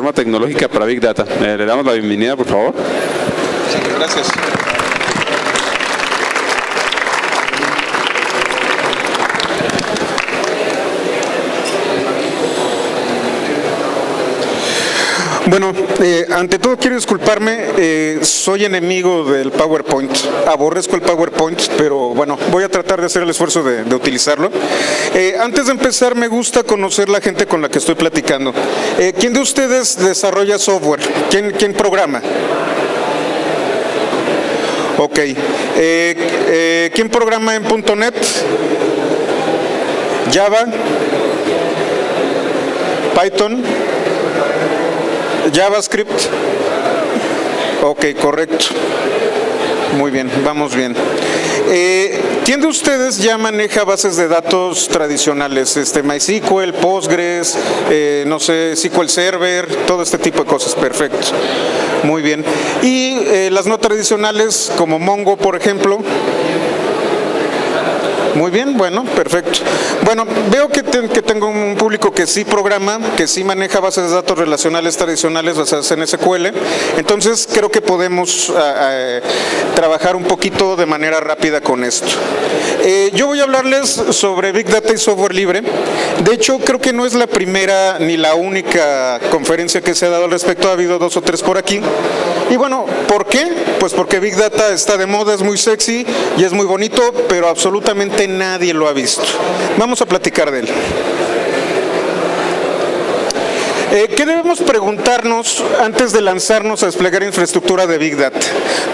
plataforma tecnológica para Big Data. Le damos la bienvenida, por favor. Sí, gracias. Bueno, ante todo quiero disculparme, soy enemigo del PowerPoint, aborrezco el PowerPoint, pero bueno, voy a tratar de hacer el esfuerzo de utilizarlo. Antes de empezar, me gusta conocer la gente con la que estoy platicando. ¿Quién de ustedes desarrolla software? ¿Quién programa? Ok. ¿Quién programa en .NET? Java, Python, JavaScript. Ok, correcto. Muy bien, vamos bien. ¿Quién de ustedes ya maneja bases de datos tradicionales? MySQL, Postgres, no sé, SQL Server, todo este tipo de cosas. Perfecto. Muy bien. ¿Y las no tradicionales como Mongo, por ejemplo? Muy bien, bueno, perfecto. Bueno, veo que tengo un público que sí programa, que sí maneja bases de datos relacionales tradicionales basadas en SQL, entonces creo que podemos trabajar un poquito de manera rápida con esto. Yo voy a hablarles sobre Big Data y software libre. De hecho, creo que no es la primera ni la única conferencia que se ha dado al respecto, ha habido 2 o 3 por aquí. Y bueno, ¿por qué? Pues porque Big Data está de moda, es muy sexy y es muy bonito, pero absolutamente nadie lo ha visto. Vamos a platicar de él. ¿Qué debemos preguntarnos antes de lanzarnos a desplegar infraestructura de Big Data?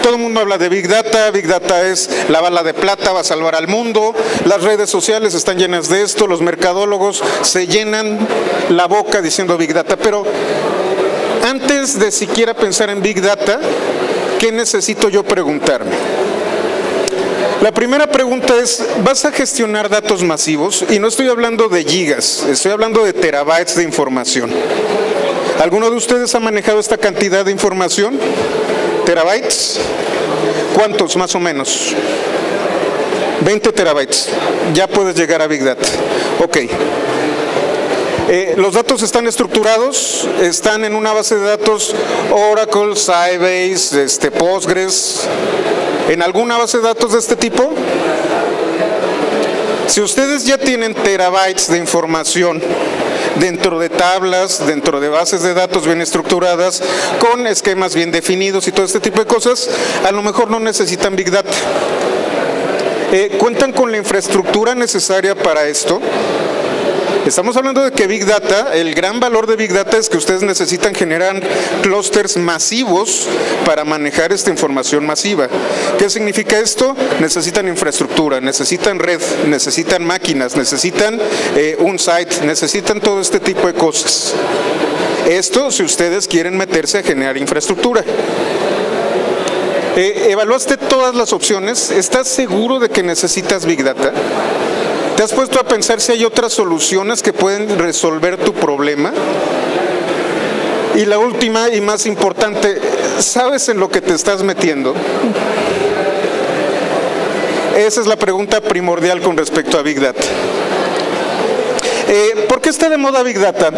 Todo el mundo habla de Big Data es la bala de plata, va a salvar al mundo, las redes sociales están llenas de esto, los mercadólogos se llenan la boca diciendo Big Data, pero antes de siquiera pensar en Big Data, ¿qué necesito yo preguntarme? La primera pregunta es, ¿vas a gestionar datos masivos? Y no estoy hablando de gigas, estoy hablando de terabytes de información. ¿Alguno de ustedes ha manejado esta cantidad de información? ¿Terabytes? ¿Cuántos más o menos? 20 terabytes. Ya puedes llegar a Big Data. Ok. Los datos están estructurados, están en una base de datos Oracle, Sybase, Postgres, en alguna base de datos de este tipo. Si ustedes ya tienen terabytes de información dentro de tablas, dentro de bases de datos bien estructuradas, con esquemas bien definidos y todo este tipo de cosas, a lo mejor no necesitan Big Data. ¿Cuentan con la infraestructura necesaria para esto? Estamos hablando de que Big Data, el gran valor de Big Data es que ustedes necesitan generar clústeres masivos para manejar esta información masiva. ¿Qué significa esto? Necesitan infraestructura, necesitan red, necesitan máquinas, necesitan un site, necesitan todo este tipo de cosas. Esto si ustedes quieren meterse a generar infraestructura. ¿Evaluaste todas las opciones? ¿Estás seguro de que necesitas Big Data? ¿Te has puesto a pensar si hay otras soluciones que pueden resolver tu problema? Y la última y más importante, ¿sabes en lo que te estás metiendo? Esa es la pregunta primordial con respecto a Big Data. ¿Por qué está de moda Big Data?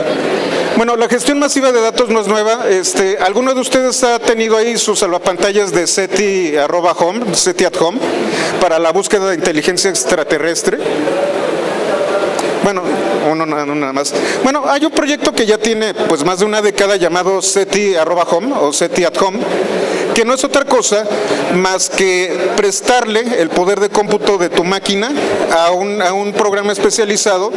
Bueno, la gestión masiva de datos no es nueva. ¿Alguno de ustedes ha tenido ahí sus salvapantallas de SETI @home, SETI at Home, para la búsqueda de inteligencia extraterrestre? Bueno, uno nada más. Bueno, hay un proyecto que ya tiene pues más de una década llamado SETI @home o SETI at Home, que no es otra cosa más que prestarle el poder de cómputo de tu máquina a un programa especializado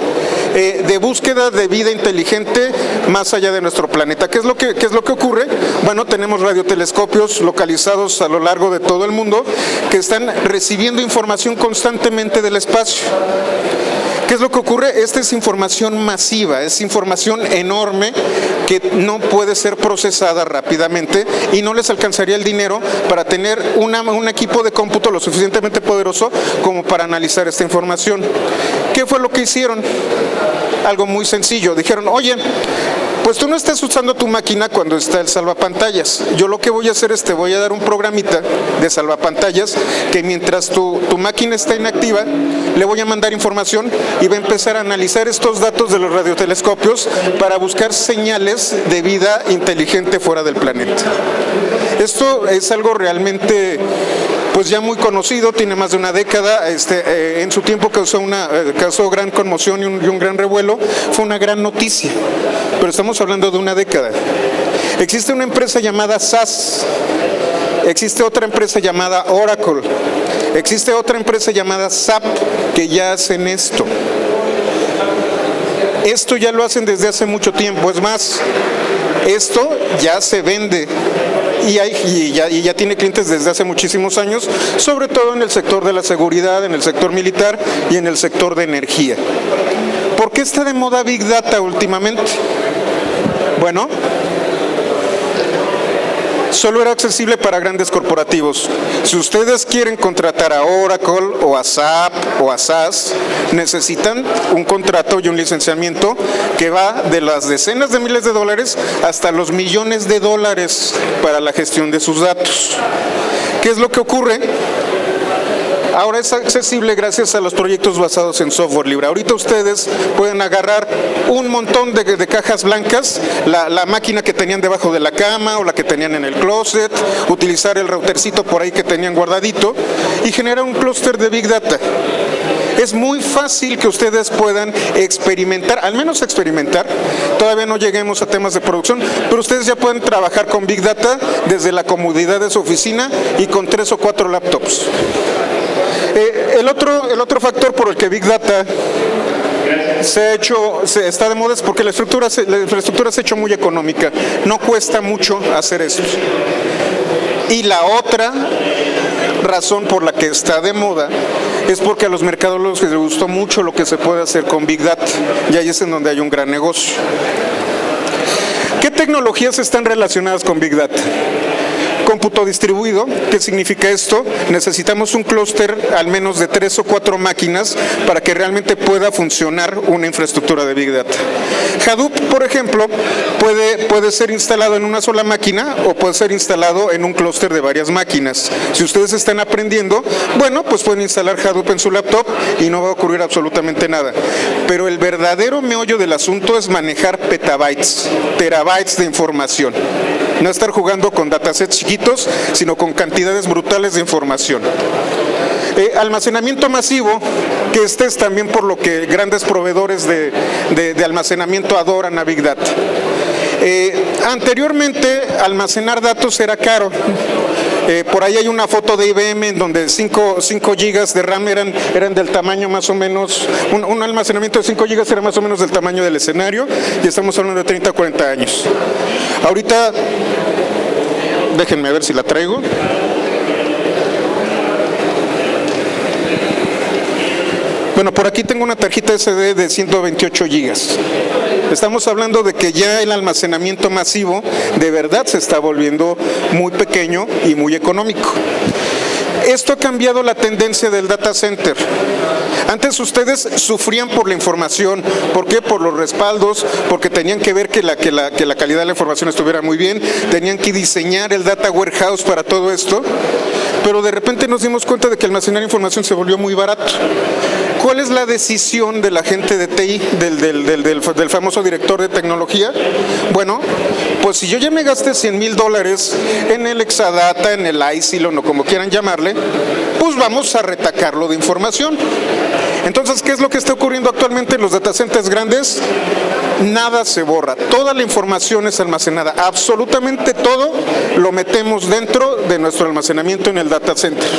de búsqueda de vida inteligente más allá de nuestro planeta. ¿Qué es lo que ocurre? Bueno, tenemos radiotelescopios localizados a lo largo de todo el mundo que están recibiendo información constantemente del espacio. ¿Qué es lo que ocurre? Esta es información masiva, es información enorme que no puede ser procesada rápidamente y no les alcanzaría el dinero para tener un equipo de cómputo lo suficientemente poderoso como para analizar esta información. ¿Qué fue lo que hicieron? Algo muy sencillo. Dijeron, oye, Pues tú no estás usando tu máquina cuando está el salvapantallas. Yo lo que voy a hacer es te voy a dar un programita de salvapantallas que mientras tu máquina está inactiva, le voy a mandar información y va a empezar a analizar estos datos de los radiotelescopios para buscar señales de vida inteligente fuera del planeta. Esto es algo realmente pues ya muy conocido, tiene más de una década, en su tiempo causó gran conmoción y un gran revuelo, fue una gran noticia, pero estamos hablando de una década. Existe una empresa llamada SAS, existe otra empresa llamada Oracle, existe otra empresa llamada SAP que ya hacen esto. Esto ya lo hacen desde hace mucho tiempo, es más, esto ya se vende. Y ya tiene clientes desde hace muchísimos años, sobre todo en el sector de la seguridad, en el sector militar y en el sector de energía. ¿Por qué está de moda Big Data últimamente? Bueno, solo era accesible para grandes corporativos. Si ustedes quieren contratar a Oracle o a SAP o a SAS, necesitan un contrato y un licenciamiento que va de las decenas de miles de dólares hasta los millones de dólares para la gestión de sus datos. ¿Qué es lo que ocurre? Ahora es accesible gracias a los proyectos basados en software libre. Ahorita ustedes pueden agarrar un montón de cajas blancas, la máquina que tenían debajo de la cama o la que tenían en el closet, utilizar el routercito por ahí que tenían guardadito y generar un clúster de Big Data. Es muy fácil que ustedes puedan experimentar, al menos experimentar, todavía no lleguemos a temas de producción, pero ustedes ya pueden trabajar con Big Data desde la comodidad de su oficina y con 3 o 4 laptops. El otro factor por el que Big Data está de moda es porque la infraestructura se ha hecho muy económica, no cuesta mucho hacer esto. Y la otra razón por la que está de moda es porque a los mercadólogos les gustó mucho lo que se puede hacer con Big Data, y ahí es en donde hay un gran negocio. ¿Qué tecnologías están relacionadas con Big Data? Cómputo distribuido. ¿Qué significa esto? Necesitamos un clúster al menos de 3 o 4 máquinas para que realmente pueda funcionar una infraestructura de Big Data. Hadoop, por ejemplo, puede ser instalado en una sola máquina o puede ser instalado en un clúster de varias máquinas. Si ustedes están aprendiendo, bueno, pues pueden instalar Hadoop en su laptop y no va a ocurrir absolutamente nada. Pero el verdadero meollo del asunto es manejar petabytes, terabytes de información. No estar jugando con datasets chiquitos, sino con cantidades brutales de información. Almacenamiento masivo, que es también por lo que grandes proveedores de almacenamiento adoran a Big Data. Anteriormente, almacenar datos era caro. Por ahí hay una foto de IBM en donde 5 gigas de RAM eran del tamaño más o menos, un almacenamiento de 5 gigas era más o menos del tamaño del escenario, y estamos hablando de 30 o 40 años. Ahorita, déjenme ver si la traigo. Bueno, por aquí tengo una tarjeta SD de 128 gigas. Estamos hablando de que ya el almacenamiento masivo de verdad se está volviendo muy pequeño y muy económico. Esto ha cambiado la tendencia del data center. Antes ustedes sufrían por la información. ¿Por qué? Por los respaldos, porque tenían que ver que la calidad de la información estuviera muy bien, tenían que diseñar el data warehouse para todo esto, pero de repente nos dimos cuenta de que almacenar información se volvió muy barato. ¿Cuál es la decisión de la gente de TI, del famoso director de tecnología? Bueno, pues si yo ya me gasté $100,000 en el Exadata, en el Isilon o como quieran llamarle, pues vamos a retacarlo de información. Entonces, ¿qué es lo que está ocurriendo actualmente en los datacenters grandes? Nada se borra, toda la información es almacenada, absolutamente todo lo metemos dentro de nuestro almacenamiento en el data center.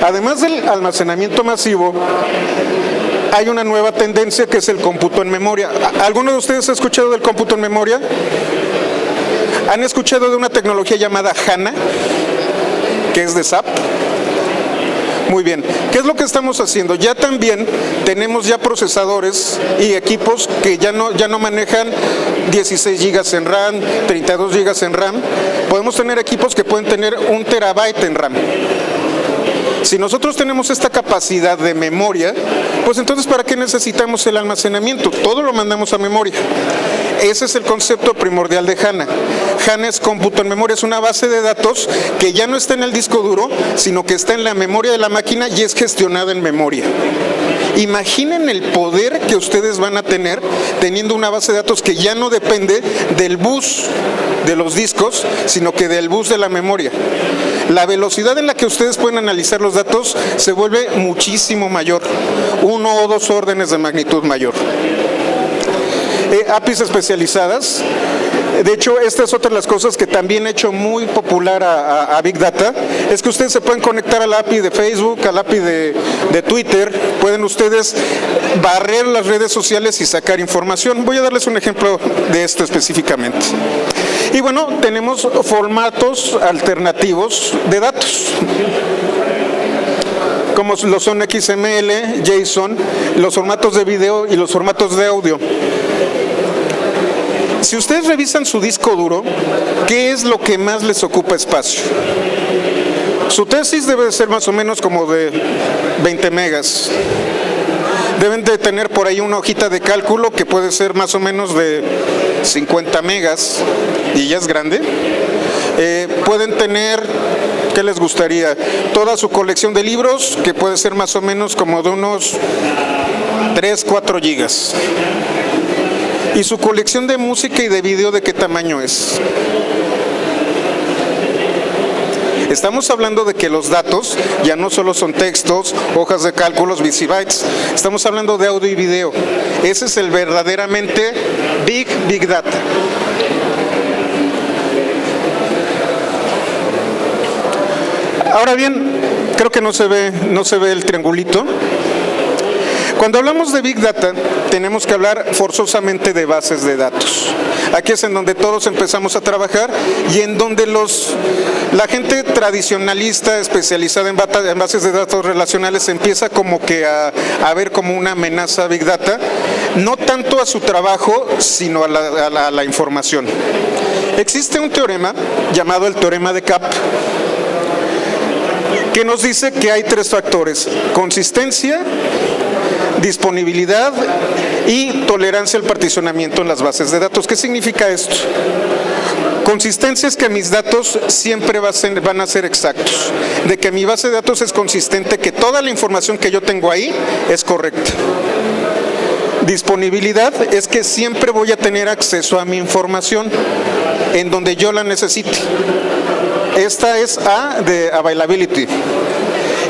Además del almacenamiento masivo, hay una nueva tendencia que es el cómputo en memoria. ¿Alguno de ustedes ha escuchado del cómputo en memoria? ¿Han escuchado de una tecnología llamada HANA, que es de SAP? Muy bien, ¿qué es lo que estamos haciendo? Ya también tenemos ya procesadores y equipos que ya no manejan 16 gigas en RAM, 32 gigas en RAM. Podemos tener equipos que pueden tener 1 terabyte en RAM. Si nosotros tenemos esta capacidad de memoria, pues entonces ¿para qué necesitamos el almacenamiento? Todo lo mandamos a memoria. Ese es el concepto primordial de HANA. HANA es cómputo en memoria, es una base de datos que ya no está en el disco duro, sino que está en la memoria de la máquina y es gestionada en memoria. Imaginen el poder que ustedes van a tener teniendo una base de datos que ya no depende del bus de los discos, sino que del bus de la memoria. La velocidad en la que ustedes pueden analizar los datos se vuelve muchísimo mayor, 1 o 2 órdenes de magnitud mayor. APIs especializadas. De hecho, esta es otra de las cosas que también ha hecho muy popular a Big Data, es que ustedes se pueden conectar a la API de Facebook, a la API de Twitter, pueden ustedes barrer las redes sociales y sacar información. Voy a darles un ejemplo de esto específicamente. Y bueno, tenemos formatos alternativos de datos, como lo son XML, JSON, los formatos de video y los formatos de audio. Si ustedes revisan su disco duro, ¿qué es lo que más les ocupa espacio? Su tesis debe de ser más o menos como de 20 megas. Deben de tener por ahí una hojita de cálculo que puede ser más o menos de 50 megas y ya es grande. Pueden tener, ¿qué les gustaría? Toda su colección de libros, que puede ser más o menos como de unos 3, 4 gigas. ¿Y su colección de música y de video de qué tamaño es? Estamos hablando de que los datos ya no solo son textos, hojas de cálculos, bits y bytes. Estamos hablando de audio y video. Ese es el verdaderamente Big Data. Ahora bien, creo que no se ve el triangulito. Cuando hablamos de Big Data, tenemos que hablar forzosamente de bases de datos. Aquí es en donde todos empezamos a trabajar y en donde la gente tradicionalista especializada en bases de datos relacionales empieza como que a ver como una amenaza a Big Data, no tanto a su trabajo, sino a la información. Existe un teorema llamado el teorema de Kapp, que nos dice que hay 3 factores: consistencia, disponibilidad y tolerancia al particionamiento en las bases de datos. ¿Qué significa esto? Consistencia es que mis datos siempre van a ser exactos, de que mi base de datos es consistente, que toda la información que yo tengo ahí es correcta. Disponibilidad es que siempre voy a tener acceso a mi información en donde yo la necesite. Esta es A de availability.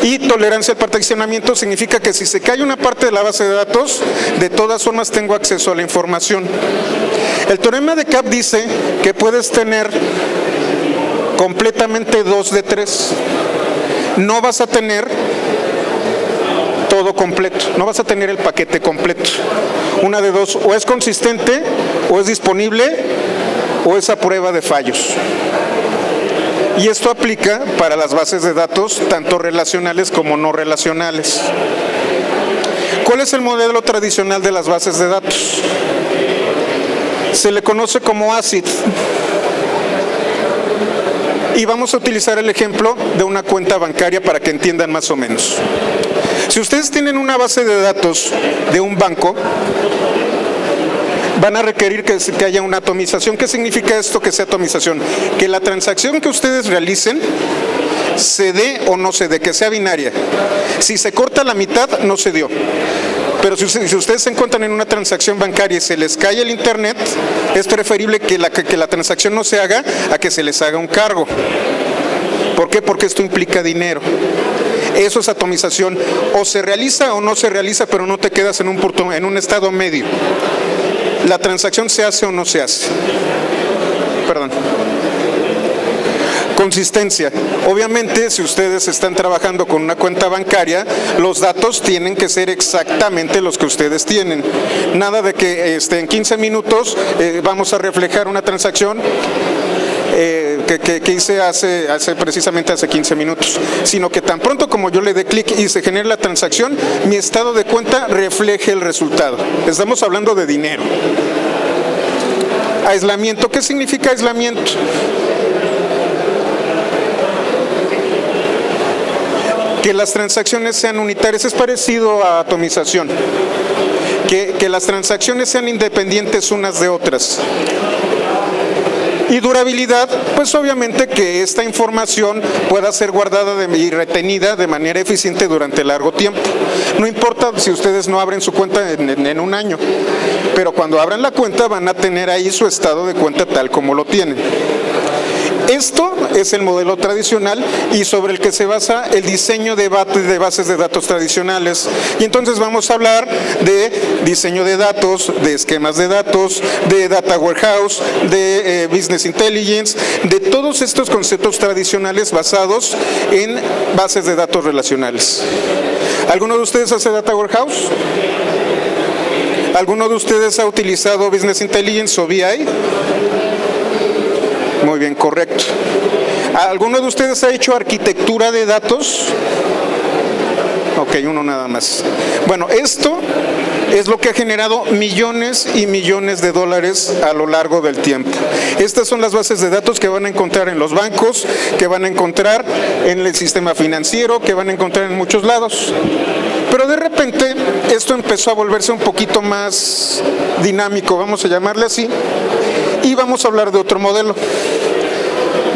Y tolerancia al particionamiento significa que si se cae una parte de la base de datos, de todas formas tengo acceso a la información. El teorema de Kapp dice que puedes tener completamente 2 de 3. No vas a tener todo completo, no vas a tener el paquete completo. Una de dos, o es consistente, o es disponible, o es a prueba de fallos. Y esto aplica para las bases de datos, tanto relacionales como no relacionales. ¿Cuál es el modelo tradicional de las bases de datos? Se le conoce como ACID. Y vamos a utilizar el ejemplo de una cuenta bancaria para que entiendan más o menos. Si ustedes tienen una base de datos de un banco, van a requerir que haya una atomización. ¿Qué significa esto que sea atomización? Que la transacción que ustedes realicen se dé o no se dé, que sea binaria. Si se corta la mitad, no se dio. Pero si ustedes se encuentran en una transacción bancaria y se les cae el internet, es preferible que la transacción no se haga a que se les haga un cargo. ¿Por qué? Porque esto implica dinero. Eso es atomización. O se realiza o no se realiza, pero no te quedas en un estado medio. La transacción se hace o no se hace. Perdón. Consistencia. Obviamente, si ustedes están trabajando con una cuenta bancaria, los datos tienen que ser exactamente los que ustedes tienen. Nada de que en 15 minutos vamos a reflejar una transacción que hice precisamente hace 15 minutos, sino que tan pronto como yo le dé clic y se genere la transacción, mi estado de cuenta refleje el resultado. Estamos hablando de dinero. Aislamiento. ¿Qué significa aislamiento? que las transacciones sean unitarias, es parecido a atomización, que las transacciones sean independientes unas de otras. Y durabilidad, pues obviamente que esta información pueda ser guardada y retenida de manera eficiente durante largo tiempo. No importa si ustedes no abren su cuenta en un año, pero cuando abran la cuenta van a tener ahí su estado de cuenta tal como lo tienen. Esto es el modelo tradicional y sobre el que se basa el diseño de bases de datos tradicionales. Y entonces vamos a hablar de diseño de datos, de esquemas de datos, de data warehouse, de business intelligence, de todos estos conceptos tradicionales basados en bases de datos relacionales. ¿Alguno de ustedes hace data warehouse? ¿Alguno de ustedes ha utilizado business intelligence o BI? Muy bien, correcto. ¿Alguno de ustedes ha hecho arquitectura de datos? Ok, uno nada más. Bueno, esto es lo que ha generado millones y millones de dólares a lo largo del tiempo. Estas son las bases de datos que van a encontrar en los bancos, que van a encontrar en el sistema financiero, que van a encontrar en muchos lados. Pero de repente esto empezó a volverse un poquito más dinámico, vamos a llamarle así, y vamos a hablar de otro modelo.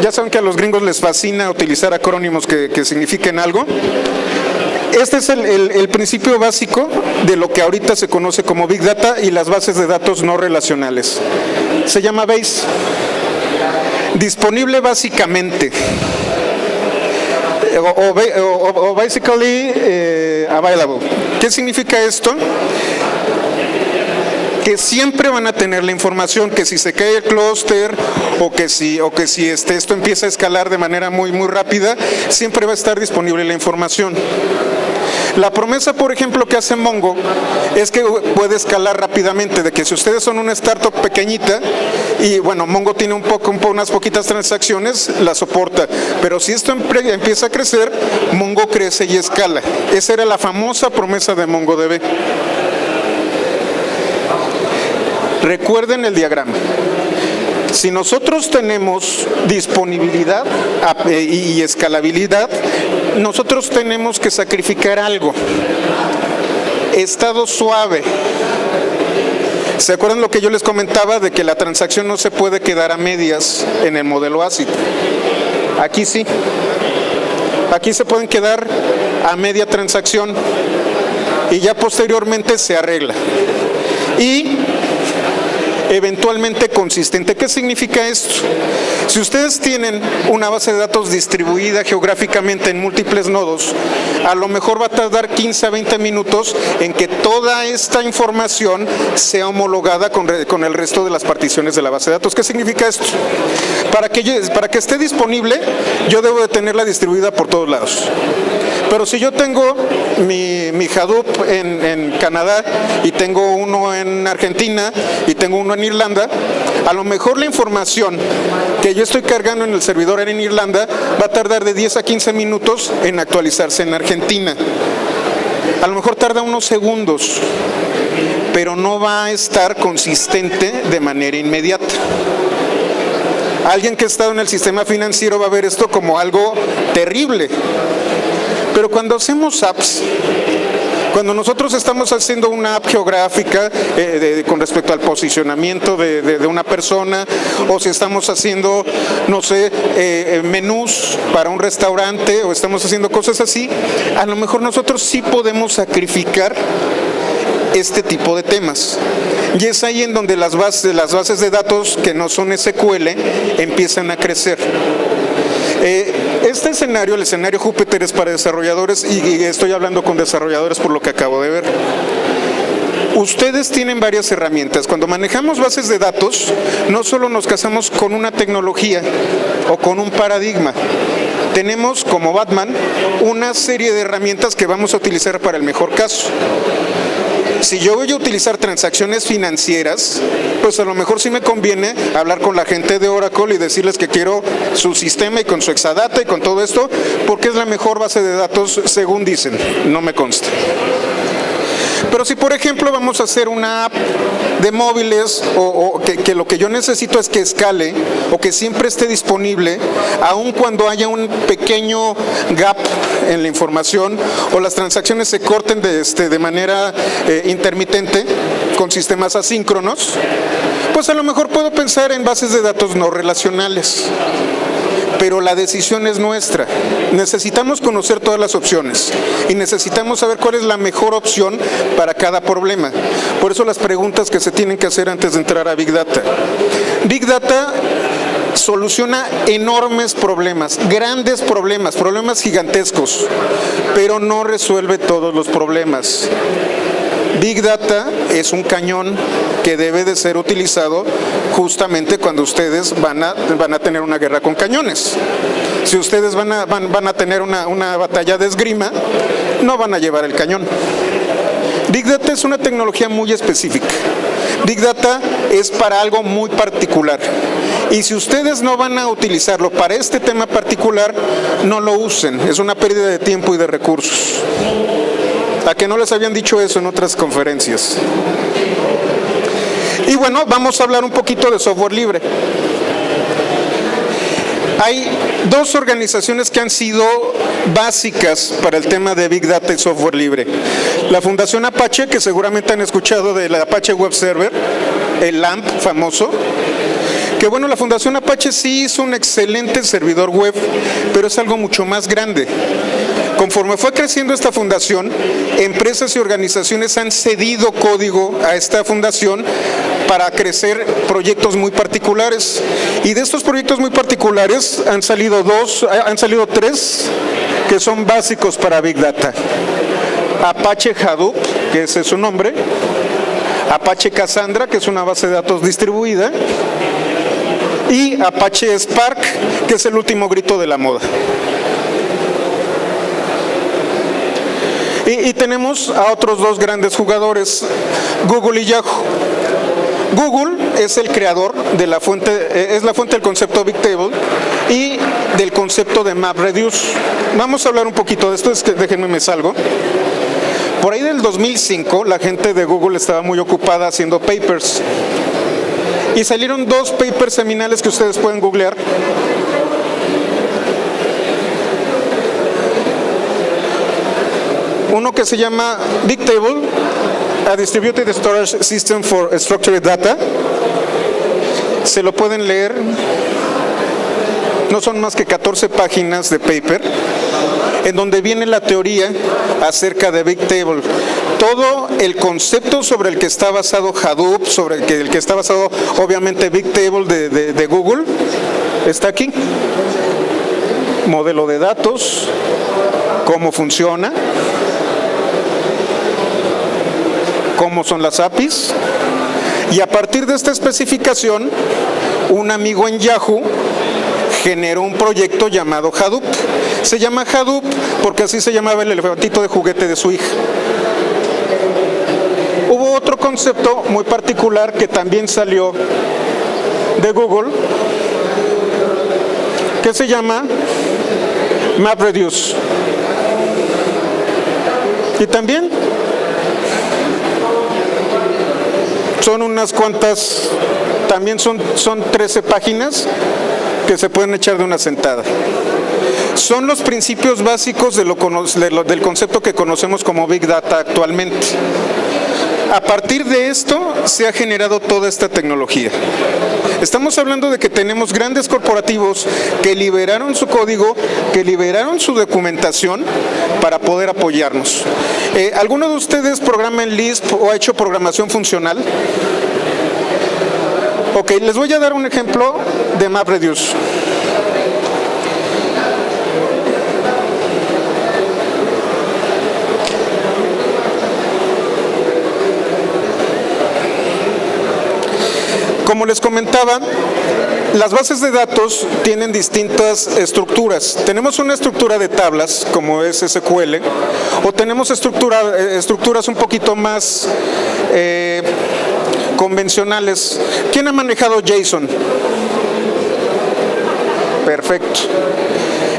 Ya saben que a los gringos les fascina utilizar acrónimos que signifiquen algo. Este es el principio básico de lo que ahorita se conoce como Big Data y las bases de datos no relacionales. Se llama BASE. Disponible básicamente. O basically available. ¿Qué significa esto? Que siempre van a tener la información, que si se cae el clúster o que si esto empieza a escalar de manera muy rápida, siempre va a estar disponible la información. La promesa, por ejemplo, que hace Mongo es que puede escalar rápidamente, de que si ustedes son una startup pequeñita y bueno, Mongo tiene unas poquitas transacciones, la soporta, pero si esto empieza a crecer, Mongo crece y escala. Esa era la famosa promesa de MongoDB. Recuerden el diagrama. Si nosotros tenemos disponibilidad y escalabilidad, nosotros tenemos que sacrificar algo. Estado suave. ¿Se acuerdan lo que yo les comentaba de que la transacción no se puede quedar a medias en el modelo ACID? Aquí sí. Aquí se pueden quedar a media transacción y ya posteriormente se arregla. Y eventualmente consistente. ¿Qué significa esto? Si ustedes tienen una base de datos distribuida geográficamente en múltiples nodos, a lo mejor va a tardar 15 a 20 minutos en que toda esta información sea homologada con el resto de las particiones de la base de datos. ¿Qué significa esto? Para que esté disponible, yo debo de tenerla distribuida por todos lados. Pero si yo tengo mi Hadoop en Canadá y tengo uno en Argentina y tengo uno en Irlanda, a lo mejor la información que yo estoy cargando en el servidor en Irlanda va a tardar de 10 a 15 minutos en actualizarse en Argentina. A lo mejor tarda unos segundos, pero no va a estar consistente de manera inmediata. Alguien que ha estado en el sistema financiero va a ver esto como algo terrible. Pero cuando hacemos apps, cuando nosotros estamos haciendo una app geográfica con respecto al posicionamiento de una persona, o si estamos haciendo, no sé, menús para un restaurante, o estamos haciendo cosas así, a lo mejor nosotros sí podemos sacrificar este tipo de temas. Y es ahí en donde las bases de datos que no son SQL empiezan a crecer. Este escenario, el escenario Júpiter, es para desarrolladores y estoy hablando con desarrolladores por lo que acabo de ver. Ustedes tienen varias herramientas. Cuando manejamos bases de datos, no solo nos casamos con una tecnología o con un paradigma. Tenemos, como Batman, una serie de herramientas que vamos a utilizar para el mejor caso. Si yo voy a utilizar transacciones financieras, pues a lo mejor sí me conviene hablar con la gente de Oracle y decirles que quiero su sistema y con su Exadata y con todo esto, porque es la mejor base de datos según dicen, no me consta. Pero si, por ejemplo, vamos a hacer una app de móviles o que lo que yo necesito es que escale o que siempre esté disponible, aun cuando haya un pequeño gap en la información o las transacciones se corten de manera intermitente con sistemas asíncronos, pues a lo mejor puedo pensar en bases de datos no relacionales. Pero la decisión es nuestra. Necesitamos conocer todas las opciones y necesitamos saber cuál es la mejor opción para cada problema. Por eso las preguntas que se tienen que hacer antes de entrar a Big Data. Big Data soluciona enormes problemas, grandes problemas, problemas gigantescos, pero no resuelve todos los problemas. Big Data es un cañón que debe de ser utilizado justamente cuando ustedes van a tener una guerra con cañones. Si ustedes van a tener una batalla de esgrima, no van a llevar el cañón. Big Data es una tecnología muy específica. Big Data es para algo muy particular. Y si ustedes no van a utilizarlo para este tema particular, no lo usen. Es una pérdida de tiempo y de recursos. ¿A que no les habían dicho eso en otras conferencias? Y bueno, vamos a hablar un poquito de software libre. Hay dos organizaciones que han sido básicas para el tema de Big Data y software libre. La Fundación Apache, que seguramente han escuchado del Apache Web Server, el LAMP famoso. Que bueno, la Fundación Apache sí hizo un excelente servidor web, pero es algo mucho más grande. Conforme fue creciendo esta fundación, empresas y organizaciones han cedido código a esta fundación para crecer proyectos muy particulares. Y de estos proyectos muy particulares han salido tres que son básicos para Big Data. Apache Hadoop, que ese es su nombre. Apache Cassandra, que es una base de datos distribuida. Y Apache Spark, que es el último grito de la moda. Y tenemos a otros dos grandes jugadores, Google y Yahoo. Google es el creador de la fuente, es la fuente del concepto Bigtable y del concepto de MapReduce. Vamos a hablar un poquito de esto, déjenme me salgo. Por ahí del 2005, la gente de Google estaba muy ocupada haciendo papers. Y salieron dos papers seminales que ustedes pueden googlear. Uno que se llama Bigtable, a Distributed Storage System for Structured Data. Se lo pueden leer. No son más que 14 páginas de paper, en donde viene la teoría acerca de Bigtable. Todo el concepto sobre el que está basado Hadoop, sobre el que está basado obviamente Bigtable de Google, está aquí. Modelo de datos, cómo funciona, cómo son las APIs, y a partir de esta especificación, un amigo en Yahoo generó un proyecto llamado Hadoop. Se llama Hadoop porque así se llamaba el elefantito de juguete de su hija. Hubo otro concepto muy particular que también salió de Google, que se llama MapReduce. Y también son unas cuantas, también son 13 páginas que se pueden echar de una sentada. Son los principios básicos del concepto que conocemos como Big Data actualmente. A partir de esto se ha generado toda esta tecnología. Estamos hablando de que tenemos grandes corporativos que liberaron su código, que liberaron su documentación para poder apoyarnos. ¿Alguno de ustedes programa en Lisp o ha hecho programación funcional? Ok, les voy a dar un ejemplo de MapReduce. Como les comentaba, las bases de datos tienen distintas estructuras. Tenemos una estructura de tablas, como es SQL, o tenemos estructuras un poquito más convencionales. ¿Quién ha manejado JSON? Perfecto.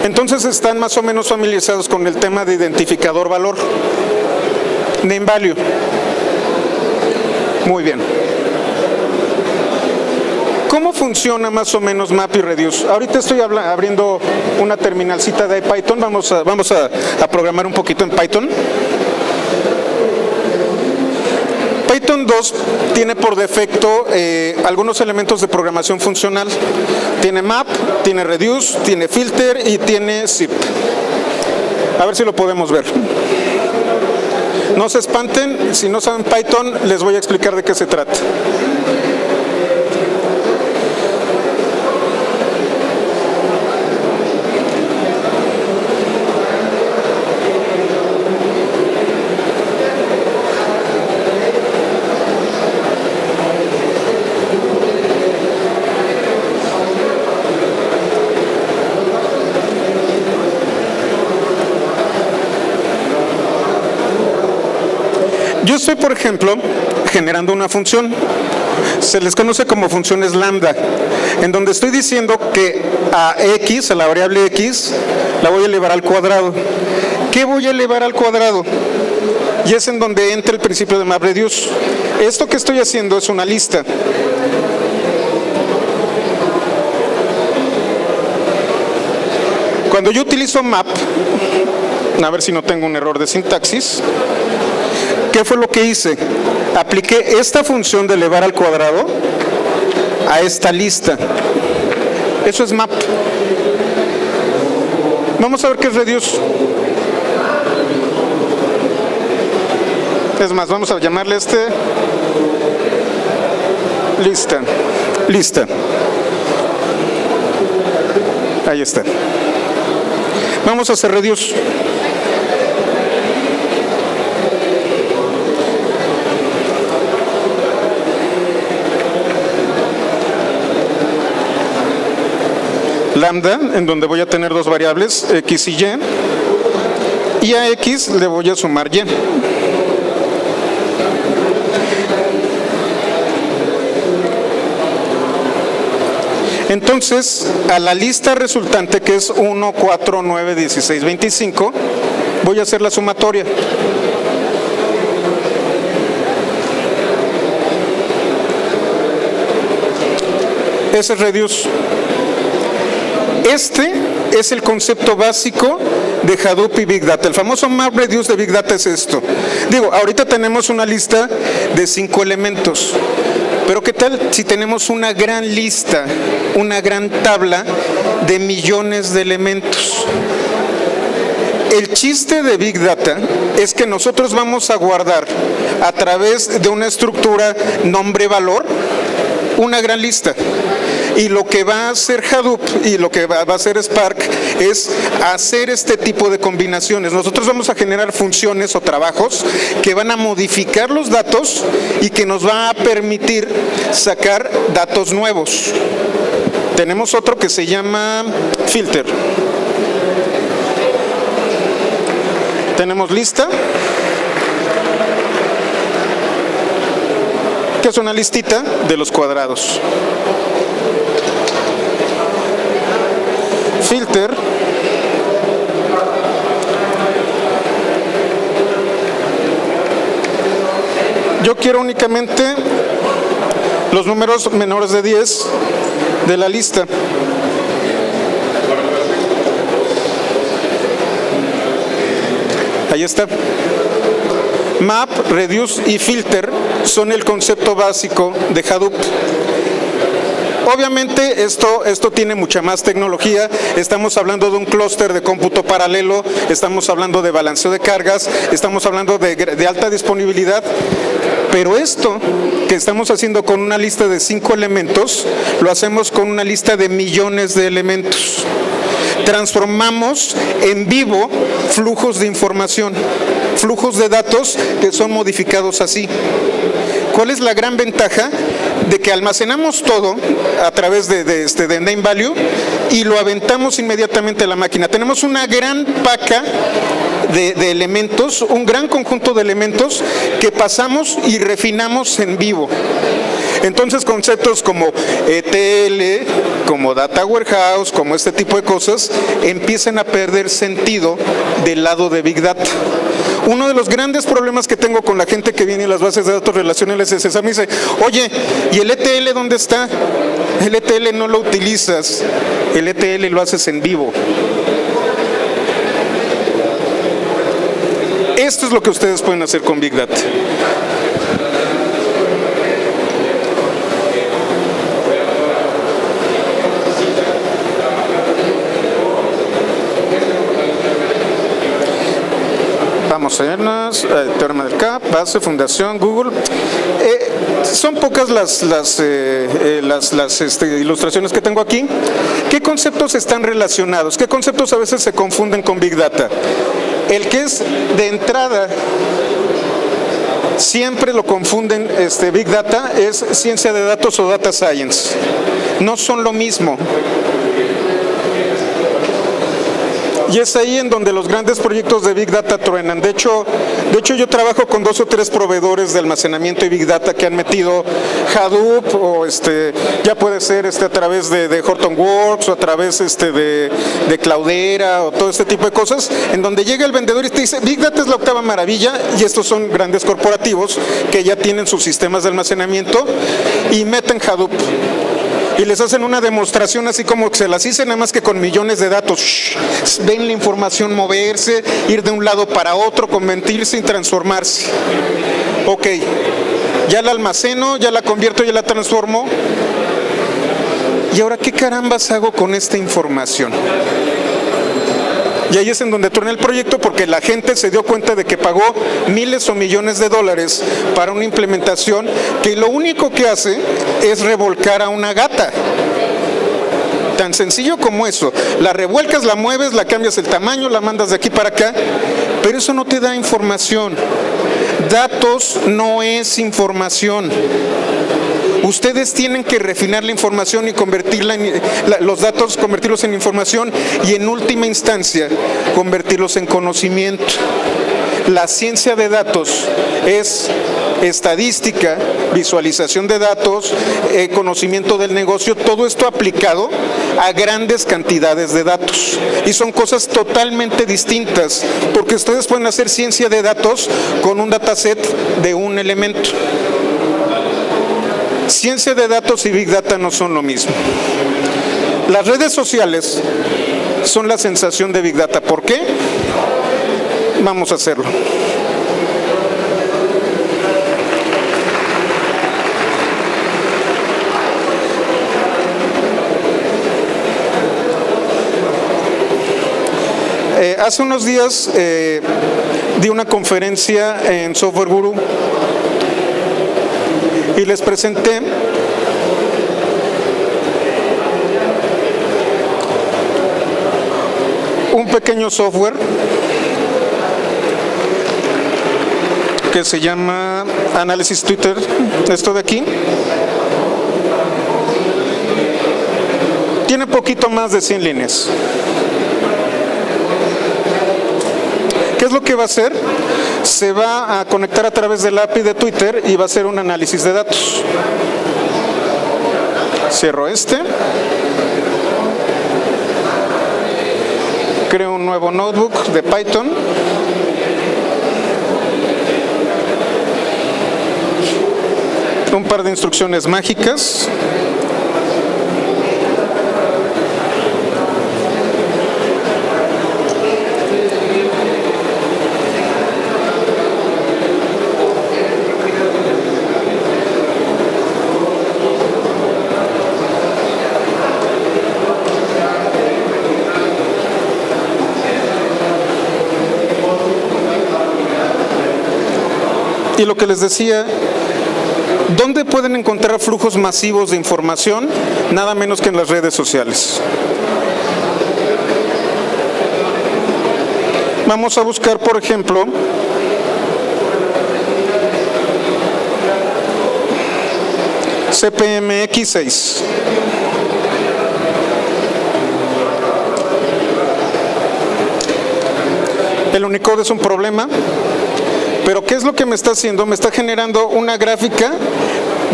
Entonces están más o menos familiarizados con el tema de identificador valor. Name value. Muy bien. ¿Cómo funciona más o menos Map y Reduce? Ahorita estoy abriendo una terminalcita de Python. Vamos a programar un poquito en Python. Python 2 tiene por defecto algunos elementos de programación funcional. Tiene map, tiene reduce, tiene filter y tiene zip. A ver si lo podemos ver. No se espanten, si no saben Python, les voy a explicar de qué se trata. Yo estoy, por ejemplo, generando una función. Se les conoce como funciones lambda, en donde estoy diciendo que a x, a la variable x, la voy a elevar al cuadrado. ¿Qué voy a elevar al cuadrado? Y es en donde entra el principio de MapReduce. Esto que estoy haciendo es una lista. Cuando yo utilizo map, a ver si no tengo un error de sintaxis, ¿qué fue lo que hice? Apliqué esta función de elevar al cuadrado a esta lista. Eso es map. Vamos a ver qué es reduce. Es más, vamos a llamarle lista. Lista. Ahí está. Vamos a hacer reduce. Lambda, en donde voy a tener dos variables, x y y a x le voy a sumar y. Entonces, a la lista resultante, que es 1, 4, 9, 16, 25, voy a hacer la sumatoria. Ese es reduce. Este es el concepto básico de Hadoop y Big Data. El famoso MapReduce de Big Data es esto. Digo, ahorita tenemos una lista de 5 elementos, pero ¿qué tal si tenemos una gran lista, una gran tabla de millones de elementos? El chiste de Big Data es que nosotros vamos a guardar a través de una estructura nombre-valor una gran lista. Y lo que va a hacer Hadoop y lo que va a hacer Spark es hacer este tipo de combinaciones. Nosotros vamos a generar funciones o trabajos que van a modificar los datos y que nos va a permitir sacar datos nuevos. Tenemos otro que se llama filter. Tenemos lista, que es una listita de los cuadrados. Filter, yo quiero únicamente los números menores de 10 de la lista. Ahí está. Map, reduce y filter son el concepto básico de Hadoop. Obviamente esto tiene mucha más tecnología. Estamos hablando de un clúster de cómputo paralelo, estamos hablando de balanceo de cargas, estamos hablando de alta disponibilidad, pero esto que estamos haciendo con una lista de 5 elementos, lo hacemos con una lista de millones de elementos. Transformamos en vivo flujos de información, flujos de datos que son modificados así. ¿Cuál es la gran ventaja? De que almacenamos todo a través de name value y lo aventamos inmediatamente a la máquina. Tenemos una gran paca de elementos, un gran conjunto de elementos que pasamos y refinamos en vivo. Entonces conceptos como ETL, como Data Warehouse, como este tipo de cosas, empiezan a perder sentido del lado de Big Data. Uno de los grandes problemas que tengo con la gente que viene en las bases de datos relacionales es esa. Me dice, oye, ¿y el ETL dónde está? El ETL no lo utilizas, el ETL lo haces en vivo. Esto es lo que ustedes pueden hacer con Big Data. Vamos a vernos, teorema del CAP, base, fundación, Google. Son pocas las ilustraciones que tengo aquí. ¿Qué conceptos están relacionados? ¿Qué conceptos a veces se confunden con Big Data? El que es de entrada, siempre lo confunden, Big Data es ciencia de datos o data science. No son lo mismo. Y es ahí en donde los grandes proyectos de Big Data truenan. De hecho yo trabajo con 2 o 3 proveedores de almacenamiento y Big Data que han metido Hadoop o ya puede ser a través de Hortonworks o a través de Cloudera o todo este tipo de cosas, en donde llega el vendedor y te dice, Big Data es la octava maravilla, y estos son grandes corporativos que ya tienen sus sistemas de almacenamiento y meten Hadoop. Y les hacen una demostración así como que se las hice, nada más que con millones de datos. Ven la información moverse, ir de un lado para otro, convertirse y transformarse. Ok, ya la almaceno, ya la convierto, ya la transformo. ¿Y ahora qué carambas hago con esta información? Y ahí es en donde truena el proyecto, porque la gente se dio cuenta de que pagó miles o millones de dólares para una implementación que lo único que hace es revolcar a una gata. Tan sencillo como eso. La revuelcas, la mueves, la cambias el tamaño, la mandas de aquí para acá, pero eso no te da información. Datos no es información. Ustedes tienen que refinar la información y convertirla los datos, convertirlos en información y en última instancia convertirlos en conocimiento. La ciencia de datos es estadística, visualización de datos, conocimiento del negocio, todo esto aplicado a grandes cantidades de datos. Y son cosas totalmente distintas, porque ustedes pueden hacer ciencia de datos con un dataset de un elemento. Ciencia de datos y Big Data no son lo mismo. Las redes sociales son la sensación de Big Data. ¿Por qué? Vamos a hacerlo. Hace unos días di una conferencia en Software Guru y les presenté un pequeño software que se llama Análisis Twitter, esto de aquí. Tiene poquito más de 100 líneas. ¿Qué es lo que va a hacer? Se va a conectar a través del API de Twitter y va a hacer un análisis de datos. Cierro creo un nuevo notebook de Python. Un par de instrucciones mágicas. Y lo que les decía, ¿dónde pueden encontrar flujos masivos de información? Nada menos que en las redes sociales. Vamos a buscar, por ejemplo, CPMX6. El Unicode es un problema. Pero ¿qué es lo que me está haciendo? Me está generando una gráfica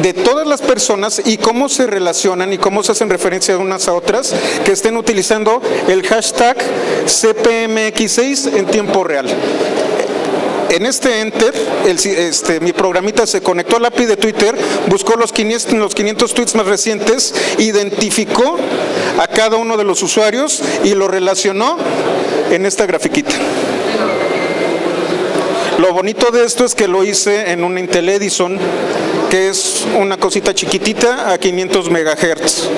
de todas las personas y cómo se relacionan y cómo se hacen referencia unas a otras que estén utilizando el hashtag CPMX6 en tiempo real. En este Enter, mi programita se conectó al API de Twitter, buscó los 500 tweets más recientes, identificó a cada uno de los usuarios y lo relacionó en esta grafiquita. Lo bonito de esto es que lo hice en un Intel Edison, que es una cosita chiquitita a 500 MHz.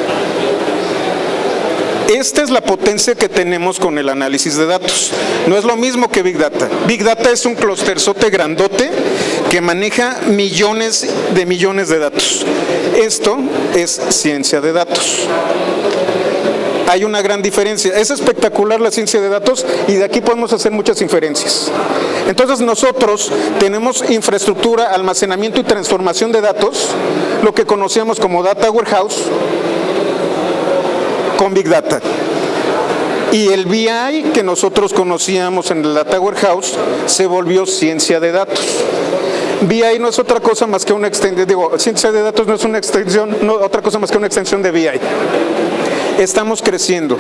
Esta es la potencia que tenemos con el análisis de datos. No es lo mismo que Big Data. Big Data es un clusterzote grandote que maneja millones de datos. Esto es ciencia de datos. Hay una gran diferencia. Es espectacular la ciencia de datos y de aquí podemos hacer muchas inferencias. Entonces nosotros tenemos infraestructura, almacenamiento y transformación de datos, lo que conocíamos como Data Warehouse, con Big Data. Y el BI que nosotros conocíamos en el Data Warehouse se volvió ciencia de datos. BI no es otra cosa más que una extensión, ciencia de datos no es una extensión, no otra cosa más que una extensión de BI. Estamos creciendo.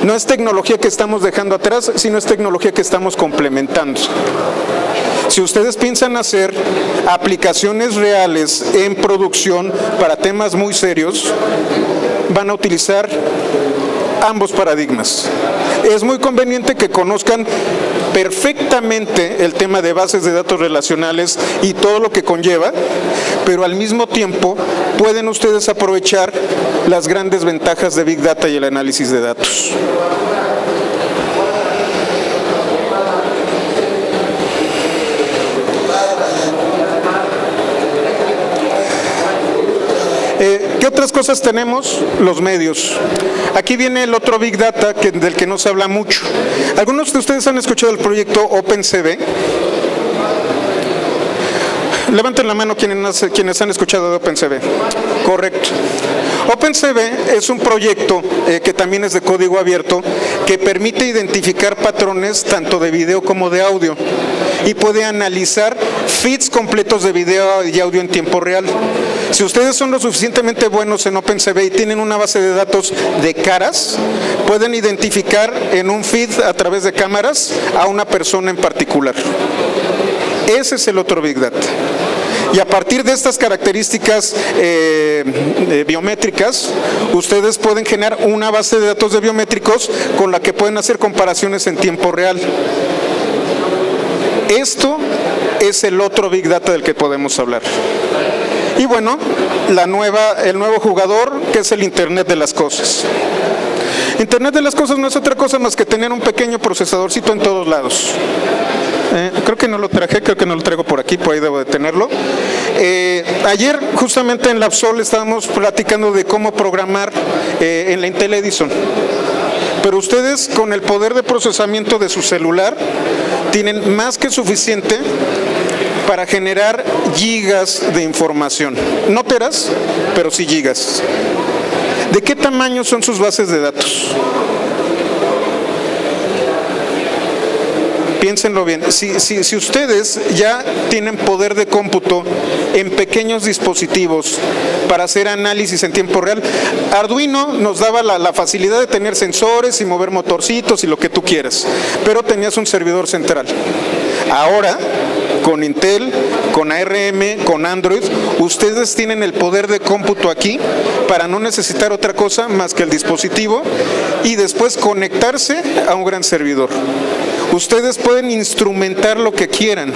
No es tecnología que estamos dejando atrás, sino es tecnología que estamos complementando. Si ustedes piensan hacer aplicaciones reales en producción para temas muy serios, van a utilizar ambos paradigmas. Es muy conveniente que conozcan perfectamente el tema de bases de datos relacionales y todo lo que conlleva, pero al mismo tiempo pueden ustedes aprovechar las grandes ventajas de Big Data y el análisis de datos. ¿Qué otras cosas tenemos? Los medios. Aquí viene el otro Big Data del que no se habla mucho. ¿Algunos de ustedes han escuchado el proyecto OpenCV? Levanten la mano quienes han escuchado de OpenCV. Correcto. OpenCV es un proyecto que también es de código abierto que permite identificar patrones tanto de video como de audio y puede analizar feeds completos de video y audio en tiempo real. Si ustedes son lo suficientemente buenos en OpenCV y tienen una base de datos de caras, pueden identificar en un feed a través de cámaras a una persona en particular. Ese es el otro Big Data. Y a partir de estas características biométricas, ustedes pueden generar una base de datos de biométricos con la que pueden hacer comparaciones en tiempo real. Esto es el otro Big Data del que podemos hablar. Y bueno, el nuevo jugador, que es el Internet de las Cosas. Internet de las Cosas no es otra cosa más que tener un pequeño procesadorcito en todos lados. Creo que no lo traje, creo que no lo traigo por aquí, por ahí debo de tenerlo. Ayer justamente en LabSol estábamos platicando de cómo programar en la Intel Edison. Pero ustedes con el poder de procesamiento de su celular tienen más que suficiente para generar gigas de información. No teras, pero sí gigas. ¿De qué tamaño son sus bases de datos? Piénsenlo bien. Si ustedes ya tienen poder de cómputo en pequeños dispositivos para hacer análisis en tiempo real, Arduino nos daba la facilidad de tener sensores y mover motorcitos y lo que tú quieras, pero tenías un servidor central. Ahora, con Intel, con ARM, con Android, ustedes tienen el poder de cómputo aquí para no necesitar otra cosa más que el dispositivo y después conectarse a un gran servidor. Ustedes pueden instrumentar lo que quieran.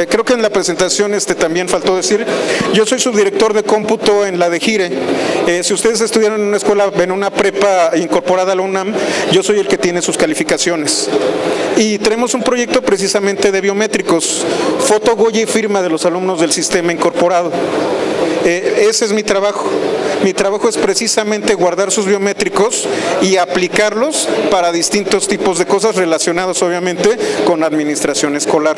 Creo que en la presentación también faltó decir, yo soy subdirector de cómputo en la de Gire. Si ustedes estudiaron en una escuela, en una prepa incorporada a la UNAM, yo soy el que tiene sus calificaciones. Y tenemos un proyecto precisamente de biométricos, foto, huella y firma de los alumnos del sistema incorporado. Ese es mi trabajo. Mi trabajo es precisamente guardar sus biométricos y aplicarlos para distintos tipos de cosas relacionadas obviamente con administración escolar.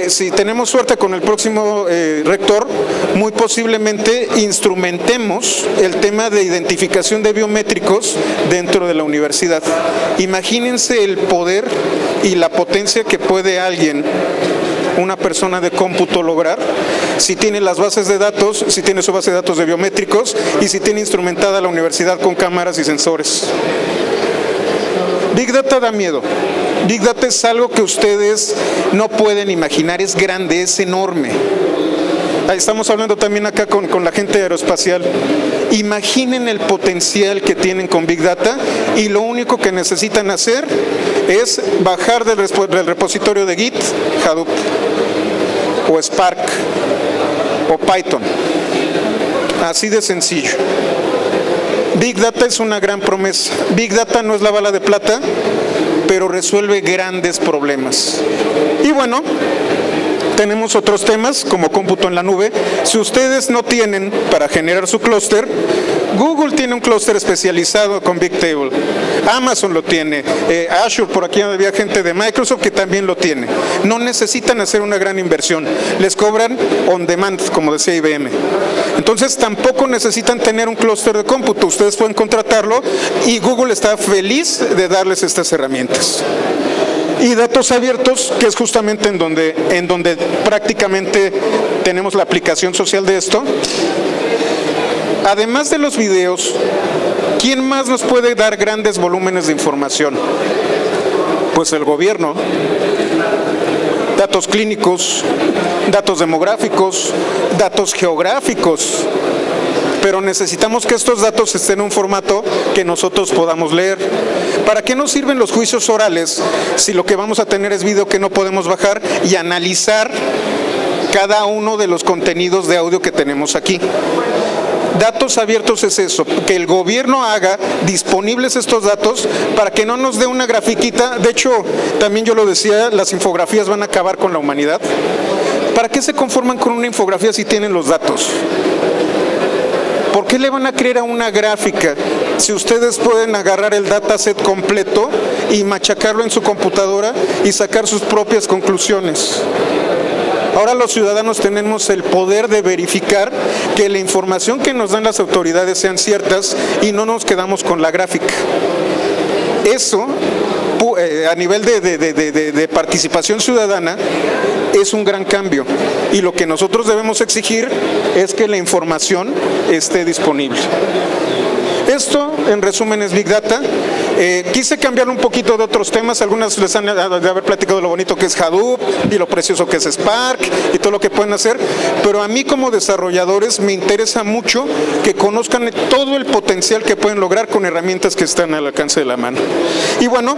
Si tenemos suerte con el próximo rector, muy posiblemente instrumentemos el tema de identificación de biométricos dentro de la universidad. Imagínense el poder y la potencia que puede una persona de cómputo lograr si tiene las bases de datos, si tiene su base de datos de biométricos y si tiene instrumentada la universidad con cámaras y sensores. Big Data da miedo. Big Data es algo que ustedes no pueden imaginar, es grande, es enorme. Ahí estamos hablando también acá con la gente aeroespacial. Imaginen el potencial que tienen con Big Data y lo único que necesitan hacer es bajar del repositorio de Git, Hadoop, o Spark, o Python. Así de sencillo. Big Data es una gran promesa. Big Data no es la bala de plata, pero resuelve grandes problemas. Y bueno, tenemos otros temas como cómputo en la nube. Si ustedes no tienen para generar su clúster, Google tiene un clúster especializado con Bigtable. Amazon lo tiene. Azure, por aquí había gente de Microsoft que también lo tiene. No necesitan hacer una gran inversión. Les cobran on demand, como decía IBM. Entonces tampoco necesitan tener un clúster de cómputo. Ustedes pueden contratarlo y Google está feliz de darles estas herramientas. Y datos abiertos, que es justamente en donde prácticamente tenemos la aplicación social de esto. Además de los videos, ¿quién más nos puede dar grandes volúmenes de información? Pues el gobierno. Datos clínicos, datos demográficos, datos geográficos. Pero necesitamos que estos datos estén en un formato que nosotros podamos leer. ¿Para qué nos sirven los juicios orales si lo que vamos a tener es video que no podemos bajar y analizar cada uno de los contenidos de audio que tenemos aquí? Datos abiertos es eso, que el gobierno haga disponibles estos datos para que no nos dé una grafiquita. De hecho, también yo lo decía, las infografías van a acabar con la humanidad. ¿Para qué se conforman con una infografía si tienen los datos? ¿Por qué le van a creer a una gráfica si ustedes pueden agarrar el dataset completo y machacarlo en su computadora y sacar sus propias conclusiones? Ahora los ciudadanos tenemos el poder de verificar que la información que nos dan las autoridades sean ciertas y no nos quedamos con la gráfica. Eso, a nivel de participación ciudadana, es un gran cambio. Y lo que nosotros debemos exigir es que la información esté disponible. Esto, en resumen, es Big Data. Quise cambiar un poquito de otros temas. Algunas les han de haber platicado lo bonito que es Hadoop y lo precioso que es Spark y todo lo que pueden hacer. Pero a mí como desarrolladores me interesa mucho que conozcan todo el potencial que pueden lograr con herramientas que están al alcance de la mano. Y bueno,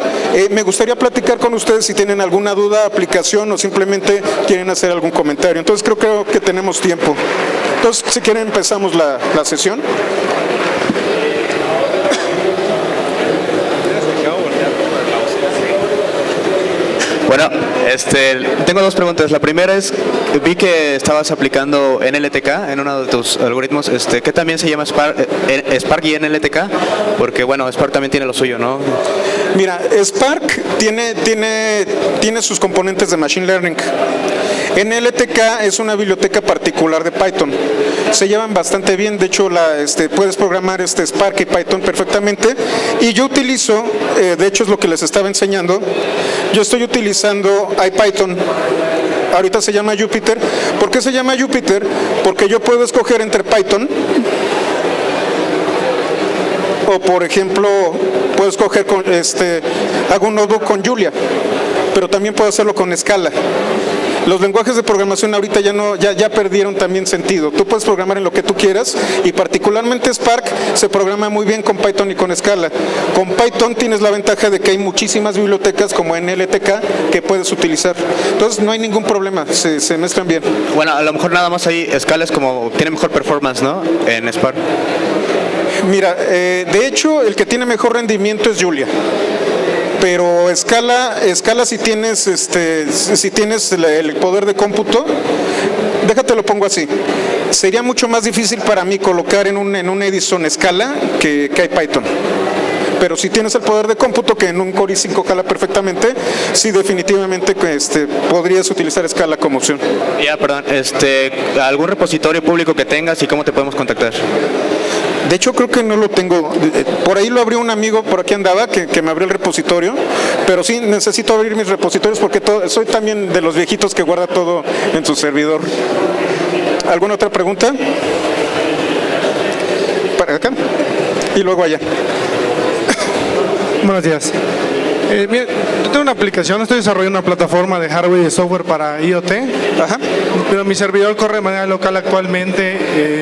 me gustaría platicar con ustedes si tienen alguna duda, aplicación o simplemente quieren hacer algún comentario. Entonces creo que tenemos tiempo. Entonces, si quieren empezamos la sesión. Bueno, tengo dos preguntas. La primera es, vi que estabas aplicando NLTK en uno de tus algoritmos, que también se llama Spark y NLTK, porque bueno, Spark también tiene lo suyo, ¿no? Mira, Spark tiene sus componentes de Machine Learning. NLTK es una biblioteca particular de Python. Se llevan bastante bien, de hecho puedes programar Spark y Python perfectamente. Y yo utilizo, de hecho es lo que les estaba enseñando, yo estoy utilizando IPython. Ahorita se llama Jupyter. ¿Por qué se llama Jupyter? Porque yo puedo escoger entre Python o, por ejemplo, puedo escoger hago un notebook con Julia, pero también puedo hacerlo con Scala. Los lenguajes de programación ahorita ya perdieron también sentido. Tú puedes programar en lo que tú quieras y particularmente Spark se programa muy bien con Python y con Scala. Con Python tienes la ventaja de que hay muchísimas bibliotecas como NLTK que puedes utilizar. Entonces no hay ningún problema, se mezclan bien. Bueno, a lo mejor nada más ahí Scala es como, tiene mejor performance, ¿no? En Spark. Mira, de hecho el que tiene mejor rendimiento es Julia. Pero Scala si tienes el poder de cómputo, déjate lo pongo así. Sería mucho más difícil para mí colocar en un Edison Scala que hay Python. Pero si tienes el poder de cómputo, que en un Core i5 jala perfectamente, sí definitivamente podrías utilizar Scala como opción. Ya, perdón, ¿algún repositorio público que tengas y cómo te podemos contactar? De hecho, creo que no lo tengo. Por ahí lo abrió un amigo, por aquí andaba, que me abrió el repositorio. Pero sí, necesito abrir mis repositorios porque soy también de los viejitos que guarda todo en su servidor. ¿Alguna otra pregunta? ¿Para acá? Y luego allá. Buenos días. Mira, yo tengo una aplicación, estoy desarrollando una plataforma de hardware y de software para IoT, Ajá. pero mi servidor corre de manera local actualmente,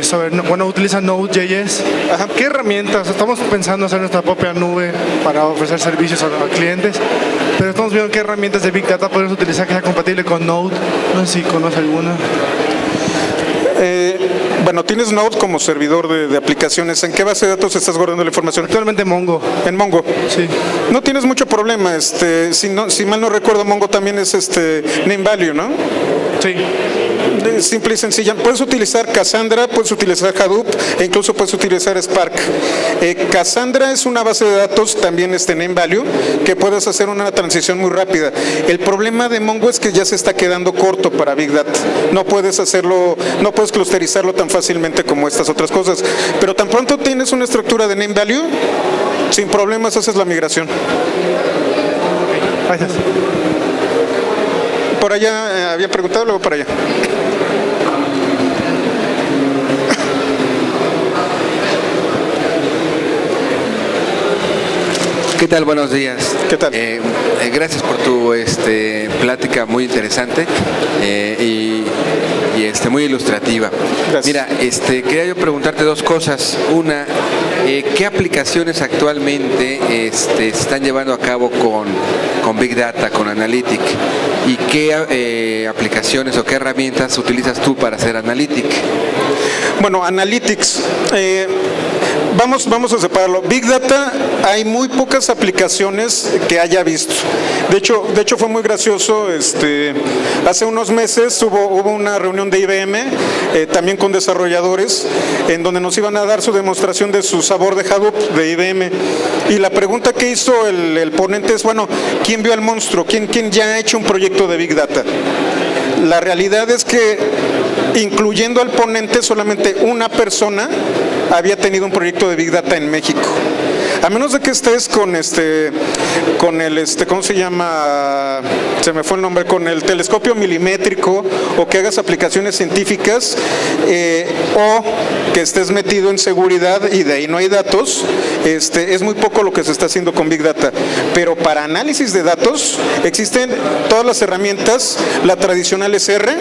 utiliza Node.js. Ajá. ¿Qué herramientas? Estamos pensando hacer nuestra propia nube para ofrecer servicios a clientes, pero estamos viendo qué herramientas de Big Data podemos utilizar que sea compatible con Node. No sé si conoce alguna. Bueno, tienes Node como servidor de aplicaciones. ¿En qué base de datos estás guardando la información? Actualmente Mongo. En Mongo. Sí. No tienes mucho problema. Si mal no recuerdo, Mongo también es name value, ¿no? Sí. Simple y sencilla. Puedes utilizar Cassandra, puedes utilizar Hadoop e incluso puedes utilizar Spark. Cassandra es una base de datos también name value que puedes hacer una transición muy rápida. El problema de Mongo es que ya se está quedando corto para Big Data. No puedes hacerlo, no puedes clusterizarlo tan fácilmente como estas otras cosas. Pero tan pronto tienes una estructura de name value, sin problemas haces la migración. Gracias. Por allá había preguntado, luego para allá. ¿Qué tal? Buenos días. ¿Qué tal? Gracias por tu plática muy interesante y muy ilustrativa. Gracias. Mira, quería yo preguntarte dos cosas. Una, ¿qué aplicaciones actualmente se están llevando a cabo con Big Data, con Analytic? ¿Y qué aplicaciones o qué herramientas utilizas tú para hacer Analytic? Bueno, Analytics. Vamos a separarlo. Big Data, hay muy pocas aplicaciones que haya visto. De hecho fue muy gracioso. Hace unos meses hubo una reunión de IBM, también con desarrolladores, en donde nos iban a dar su demostración de su sabor de Hadoop de IBM. Y la pregunta que hizo el ponente es, bueno, ¿quién vio al monstruo? ¿Quién ya ha hecho un proyecto de Big Data? La realidad es que, incluyendo al ponente, solamente una persona había tenido un proyecto de Big Data en México. A menos de que estés con ¿cómo se llama? Se me fue el nombre, con el telescopio milimétrico, o que hagas aplicaciones científicas, o que estés metido en seguridad y de ahí no hay datos, es muy poco lo que se está haciendo con Big Data. Pero para análisis de datos existen todas las herramientas. La tradicional es R,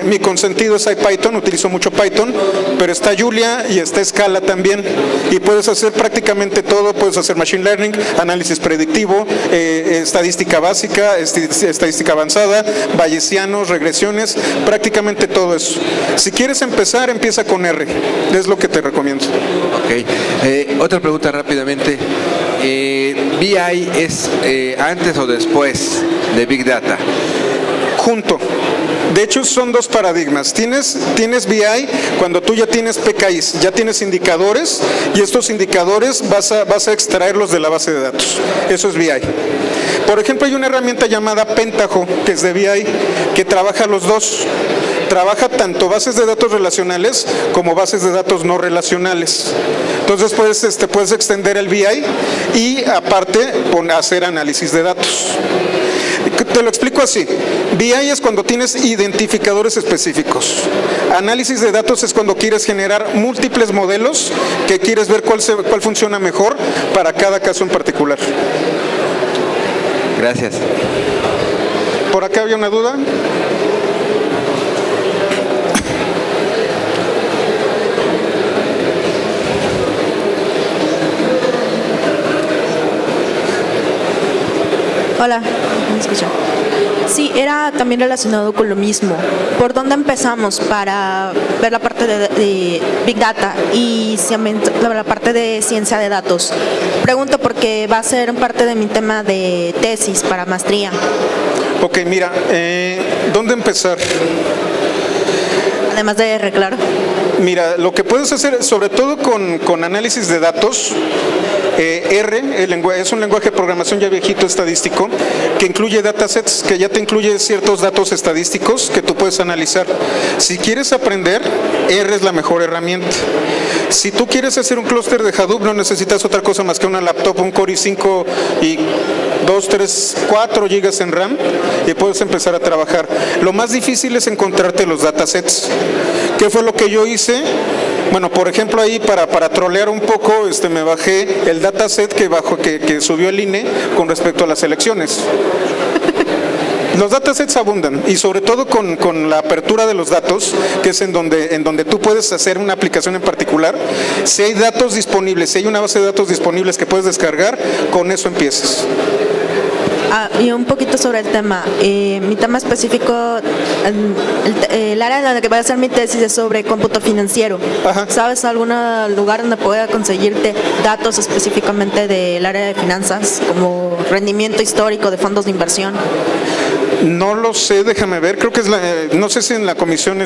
mi consentido es IPython, utilizo mucho Python, pero está Julia y está Scala también, y puedes hacer prácticamente todo. Puedes hacer Machine Learning, análisis predictivo, estadística básica, estadística avanzada, bayesianos, regresiones, prácticamente todo eso. Si quieres empezar, empieza con R, es lo que te recomiendo. Ok. Otra pregunta rápidamente. ¿BI es antes o después de Big Data? Junto. De hecho, son dos paradigmas. Tienes BI cuando tú ya tienes PKIs, ya tienes indicadores, y estos indicadores vas a extraerlos de la base de datos. Eso es BI. Por ejemplo, hay una herramienta llamada Pentaho, que es de BI, que trabaja los dos. Trabaja tanto bases de datos relacionales como bases de datos no relacionales. Entonces puedes extender el BI y aparte hacer análisis de datos. Te lo explico así. BI es cuando tienes identificadores específicos. Análisis de datos es cuando quieres generar múltiples modelos que quieres ver cuál funciona mejor para cada caso en particular. Gracias. ¿Por acá había una duda? Hola, ¿me escuchan? Sí, era también relacionado con lo mismo. ¿Por dónde empezamos para ver la parte de Big Data y la parte de ciencia de datos? Pregunto porque va a ser parte de mi tema de tesis para maestría. Ok, mira, ¿dónde empezar? Además de R, claro. Mira, lo que puedes hacer, sobre todo con análisis de datos, R es un lenguaje de programación ya viejito estadístico que incluye datasets, que ya te incluye ciertos datos estadísticos que tú puedes analizar. Si quieres aprender, R es la mejor herramienta. Si tú quieres hacer un clúster de Hadoop, no necesitas otra cosa más que una laptop, un Core i5 y 2, 3, 4 gigas en RAM, y puedes empezar a trabajar. Lo más difícil es encontrarte los datasets. ¿Qué fue lo que yo hice? Bueno, por ejemplo, ahí para trolear un poco, me bajé el dataset que subió el INE con respecto a las elecciones. Los datasets abundan y sobre todo con la apertura de los datos, que es en donde tú puedes hacer una aplicación en particular. Si hay datos disponibles, si hay una base de datos disponibles que puedes descargar, con eso empiezas. Y un poquito sobre el tema. Mi tema específico, el área en la que voy a hacer mi tesis es sobre cómputo financiero. Ajá. ¿Sabes algún lugar donde pueda conseguirte datos específicamente del área de finanzas, como rendimiento histórico de fondos de inversión? No lo sé, déjame ver, creo que es no sé si en la comisión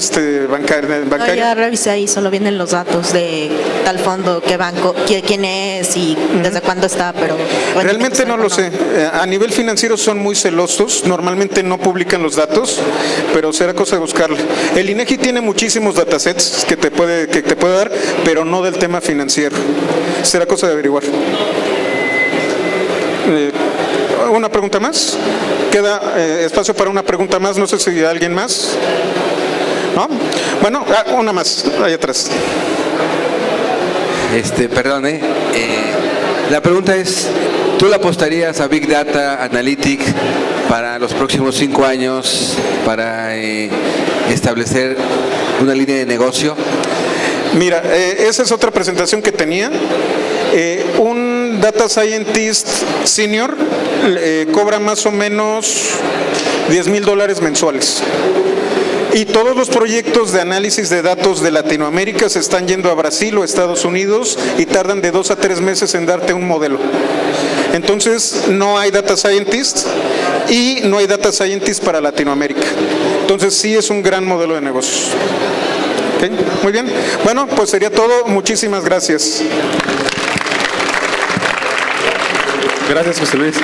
bancaria. No, ya revisé ahí, solo vienen los datos de tal fondo, qué banco, quién es y desde cuándo está, pero... Realmente no lo sé. A nivel financiero son muy celosos, normalmente no publican los datos, pero será cosa de buscarlo. El INEGI tiene muchísimos datasets que te puede dar, pero no del tema financiero. Será cosa de averiguar. ¿Una pregunta más? Queda espacio para una pregunta más, no sé si hay alguien más. ¿No? Bueno, una más, ahí atrás. Perdón, la pregunta es, ¿tú le apostarías a Big Data Analytics para los próximos 5 años para establecer una línea de negocio? Mira, esa es otra presentación que tenía. Un Data Scientist Senior cobra más o menos $10,000 mensuales. Y todos los proyectos de análisis de datos de Latinoamérica se están yendo a Brasil o Estados Unidos y tardan de 2 a 3 meses en darte un modelo. Entonces, no hay Data Scientist y no hay Data Scientist para Latinoamérica. Entonces, sí es un gran modelo de negocios. ¿Okay? Muy bien. Bueno, pues sería todo. Muchísimas gracias. Gracias, José Luis.